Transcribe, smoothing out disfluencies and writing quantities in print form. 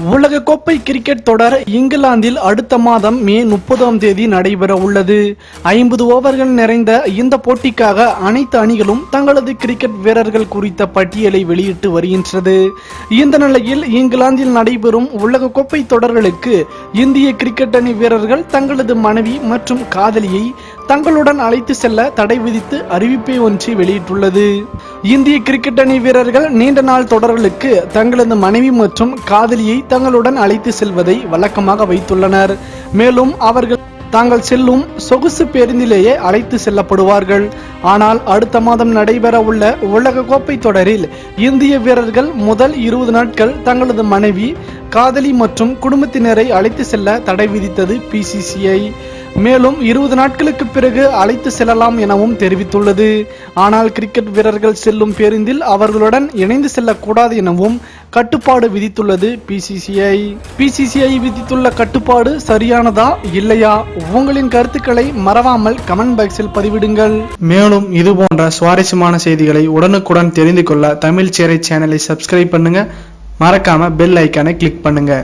உலகக்கோப்பை கிரிக்கெட் தொடர் இங்கிலாந்தில் அடுத்த மாதம் மே 30ஆம் தேதி நடைபெற உள்ளது. 50 ஓவர்கள் நிறைந்த இந்த போட்டிக்காக அனைத்து அணிகளும் தங்களது கிரிக்கெட் வீரர்கள் குறித்த பட்டியலை வெளியிட்டு வருகின்றது. இந்த நிலையில் இங்கிலாந்தில் நடைபெறும் உலகக்கோப்பை தொடர்களுக்கு இந்திய கிரிக்கெட் அணி வீரர்கள் தங்களது மனைவி மற்றும் காதலியை தங்களுடன் அழைத்து செல்ல தடை விதித்து அறிவிப்பை ஒன்றை வெளியிட்டுள்ளது. இந்திய கிரிக்கெட் அணி வீரர்கள் நீண்ட நாள் தொடர்களுக்கு தங்களது மனைவி மற்றும் காதலியை தங்களுடன் அழைத்து செல்வதை வழக்கமாக வைத்துள்ளனர். மேலும் அவர்கள் தாங்கள் செல்லும் சொகுசு பேருந்திலேயே அழைத்து செல்லப்படுவார்கள். ஆனால் அடுத்த மாதம் நடைபெற உள்ள உலக கோப்பை தொடரில் இந்திய வீரர்கள் முதல் 20 நாட்கள் தங்களது மனைவி, காதலி மற்றும் குடும்பத்தினரை அழைத்து செல்ல தடை விதித்தது பிசிசிஐ. மேலும் 20 நாட்களுக்கு பிறகு அழைத்து செல்லலாம் எனவும் தெரிவித்துள்ளது. ஆனால் கிரிக்கெட் வீரர்கள் செல்லும் பேருந்தில் அவர்களுடன் இணைந்து செல்லக்கூடாது எனவும் கட்டுப்பாடு விதித்துள்ளது பிசிசிஐ விதித்துள்ள கட்டுப்பாடு சரியானதா இல்லையா? உங்களின் கருத்துக்களை மறவாமல் கமெண்ட் பாக்ஸில் பதிவிடுங்கள். மேலும் இது போன்ற சுவாரஸ்யமான செய்திகளை உடனுக்குடன் தெரிந்து கொள்ள தமிழ் சேரை சேனலை சப்ஸ்கிரைப் பண்ணுங்க. மறக்காம பெல் ஐக்கானை கிளிக் பண்ணுங்க.